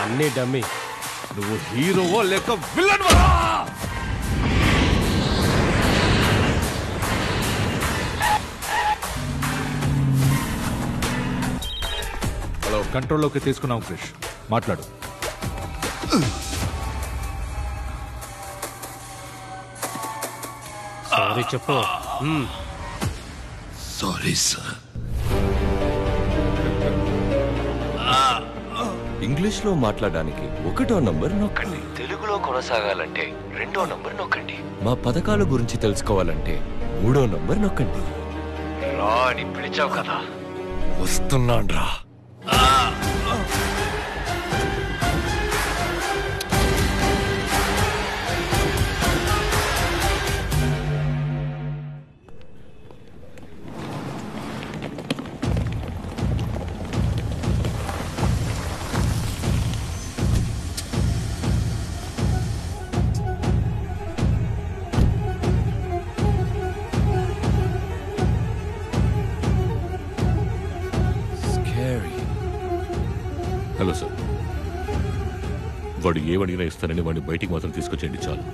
అన్నీ డమ్మి. నువ్వు హీరోవో లేక విలన్వా? హలో, కంట్రోల్లోకి తీసుకున్నాం క్రిష్, మాట్లాడు. సారీ చెప్పు. Sorry sir. ఇంగ్లీష్లో మాట్లాడడానికి 1వ నంబర్ నొక్కండి. తెలుగులో కొనసాగాలంటే 2వ నంబర్ నొక్కండి. మా పథకాల గురించి తెలుసుకోవాలంటే 3వ నంబర్ నొక్కండి. రా అని పిలిచావు కదా, వస్తున్నాన్రా. హలో సార్, వాడు ఏమడిగినా ఇస్తానని వాడిని బయటికి మాత్రం తీసుకొచ్చేయండి చాలు.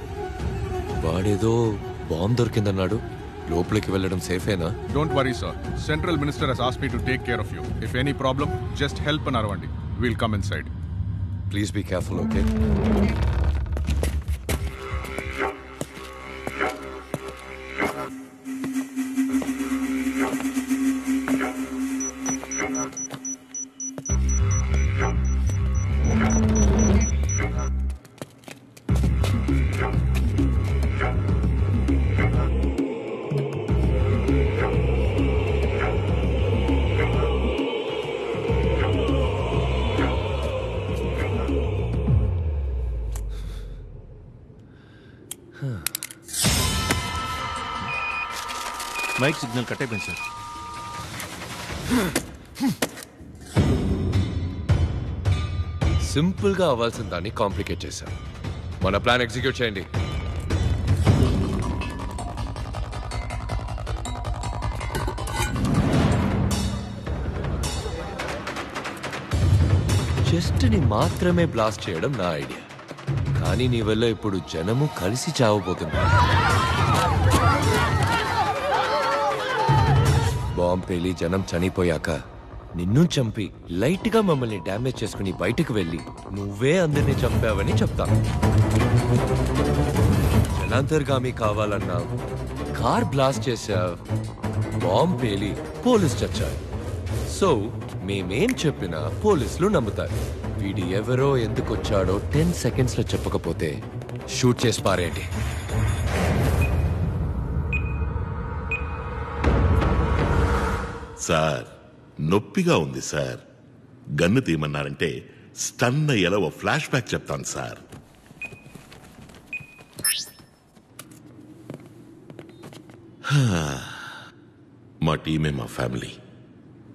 వాడేదో బాంబు దొరికిందన్నాడు, లోపలికి వెళ్ళడం సేఫేనా? Don't worry sir, Central Minister has asked me to take care of you. If any problem, just help an Aravandi. We'll come inside. Please be careful, okay? Mike signal cut అయిపోయింది sir. Simple గా అవ్వాల్సిన దాన్ని complicate చేశాం. మన plan execute చేయండి. Chest ని మాత్రమే blast చేయడం నా ఐడియా, కానీ నీ వల్ల ఇప్పుడు జనము కలిసి చావబోతున్నారు. బాంబ్ పేలి జనం చనిపోయాక నిన్ను చంపి లైట్ గా మమ్మల్ని డ్యామేజ్ చేసుకుని బయటకు వెళ్ళి నువ్వే అందరినీ చంపావని చెప్తాను. జనాంతర్గామి కావాలన్నావు, కార్ బ్లాస్ట్ చేశావు, బాంబ్ పేలి పోలీస్ చచ్చారు. సో మేమేం చెప్పినా పోలీసులు నమ్ముతారు. వీడి ఎవరో ఎందుకు వచ్చాడో 10 సెకండ్స్ లో చెప్పకపోతే షూట్ చేసి పారేయండి. సార్, నొప్పిగా ఉంది సార్. గన్ను తీయమన్నారంటే స్టన్ అయ్యేలా ఓ ఫ్లాష్ బ్యాక్ చెప్తాను సార్. మా టీమే మా family.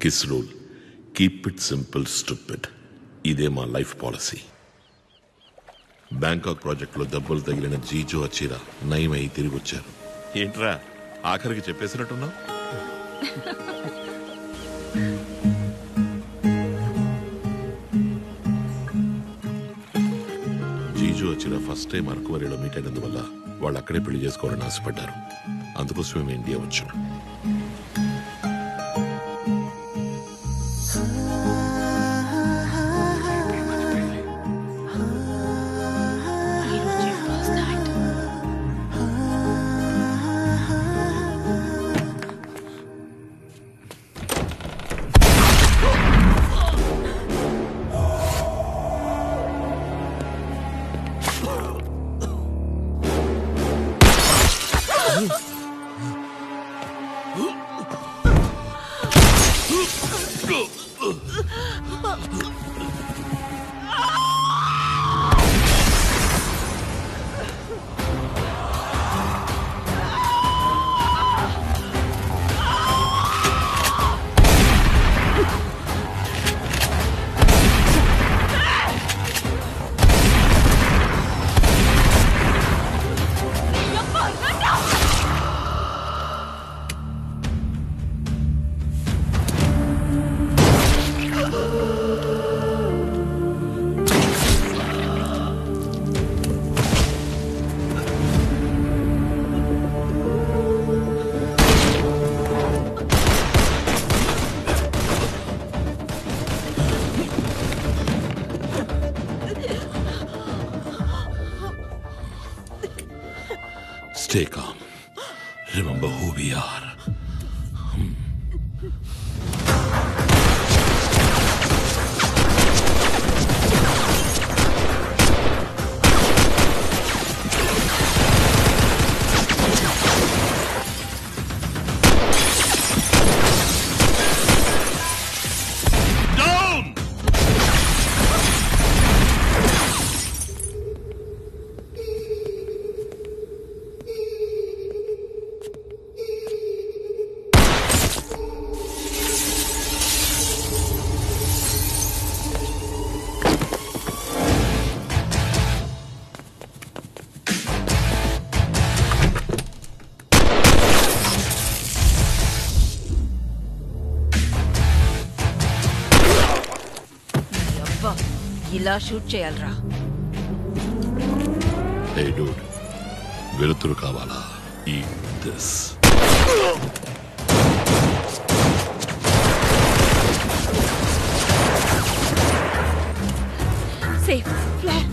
Kiss rule, keep it simple stupid. ఇదే మా లైఫ్ పాలసీ. బ్యాంకాక్ ప్రాజెక్టులో దెబ్బలు తగిలిన జీజో అచ్చిరా నయమై తిరిగి వచ్చారు. ఏంట్రా ఆఖరికి చెప్పేసినట్టున్నావు? జీజో వచ్చిన ఫస్ట్ టైం అరకువరిలో మీట్ అయినందువల్ల వాళ్ళు అక్కడే పెళ్లి చేసుకోవాలని ఆశపడ్డారు. అందుకోసం మేము ఇండియా వచ్చాం. Stay calm. Remember who we are. ఇలా షూట్ చేయాలరా. Hey dude, వెలుతురు కావాలా? Eat this. Safe flat.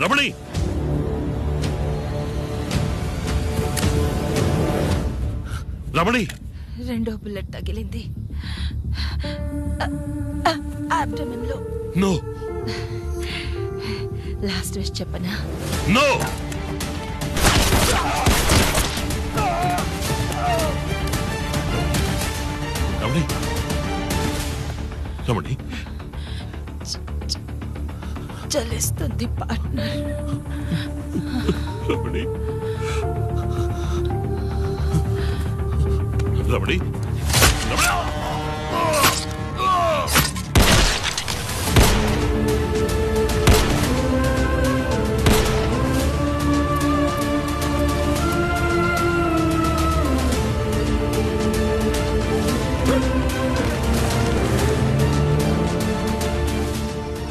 Ramani, Ramani, రెండో బుల్లెట్ తగిలింది అబ్డమెన్ లో. నో లాస్ట్ విష్ చెప్పనా? నో. రమణి, రమణి, చలిస్తుంది పార్ట్నర్. రమణి, రమణి, రమణి.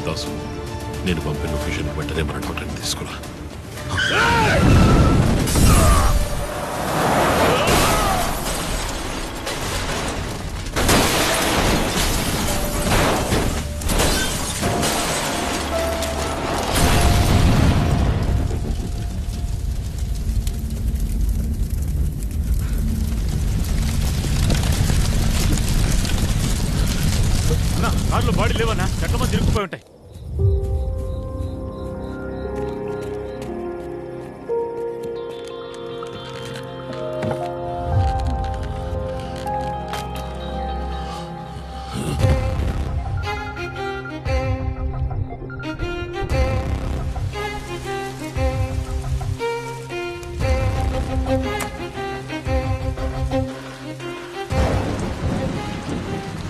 దాసు, నేను పంపిన లొకేషన్ వెంటనే మన డాక్టర్ని తీసుకురా. కార్లో బాడీ లేవన్నా, చెట్ల మంది తిరుగుపోయి ఉంటాయి.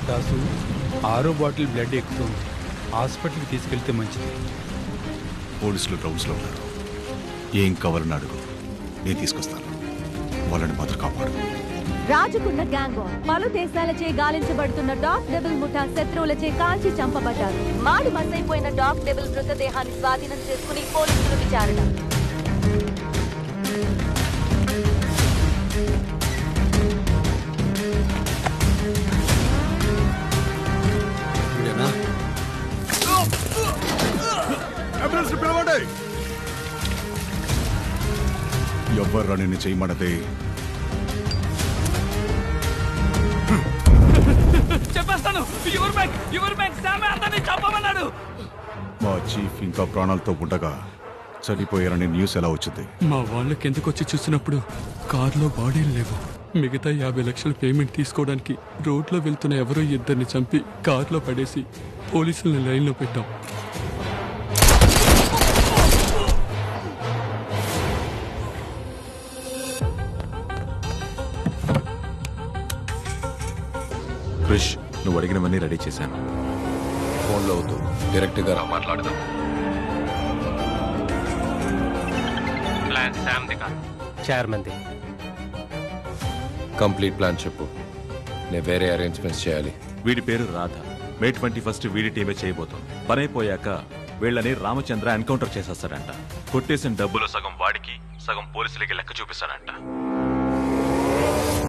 దాసు, 6వ బాటిల్ బ్లడ్ ఎక్కుతుంది. హాస్పిటల్కి తీసుకెళ్తే మంచిది. పోలీసులు గ్రౌండ్స్లో ఉన్నారు. ఏం కావాలని అడుగు, నేను తీసుకొస్తాను. వాళ్ళని మాత్రం కాపాడు. రాజుకున్న గ్యాంగ్ పలు దేశాలచే గాలించబడుతున్న డాగ్ డెబుల్ ముఠా శత్రువులచే కాల్చి చంపబడ్డారు. మాడి మసైపోయిన డాగ్ డెబుల్ మృతదేహాన్ని స్వాధీనం చేసుకుని పోలీసులు విచారణ. ఎవ్వర్రా నిన్ను చేయమన్నదే? చెప్పేస్తాను. మా చీఫ్ ఇంకా ప్రాణాలతో ఉండగా చనిపోయారని న్యూస్ ఎలా వచ్చింది? మా వాళ్ళకి ఎందుకు వచ్చి చూసినప్పుడు కారులో బాడీలు లేవు. మిగతా 50 లక్షలు పేమెంట్ తీసుకోవడానికి రోడ్లో వెళ్తున్న ఎవరో ఇద్దరిని చంపి కారులో పడేసి పోలీసుల్ని లైన్లో పెట్టాం. క్రిష్, నువ్వు అడిగినవన్నీ రెడీ చేశాను. ఫోన్లో వద్దు, డైరెక్ట్గా రా, మాట్లాడదాం. చైర్మన్ ది కంప్లీట్ ప్లాన్ చెప్పు. నేను వేరే అరేంజ్మెంట్స్ చేయాలి. వీడి పేరు రాధ. మే 21 వీడి టీమే చేయబోతోంది. పనైపోయాక వీళ్ళని రామచంద్ర ఎన్కౌంటర్ చేసేస్తాడంట. కొట్టేసిన డబ్బులు సగం వాడికి, సగం పోలీసులకి లెక్క చూపిస్తాడంట.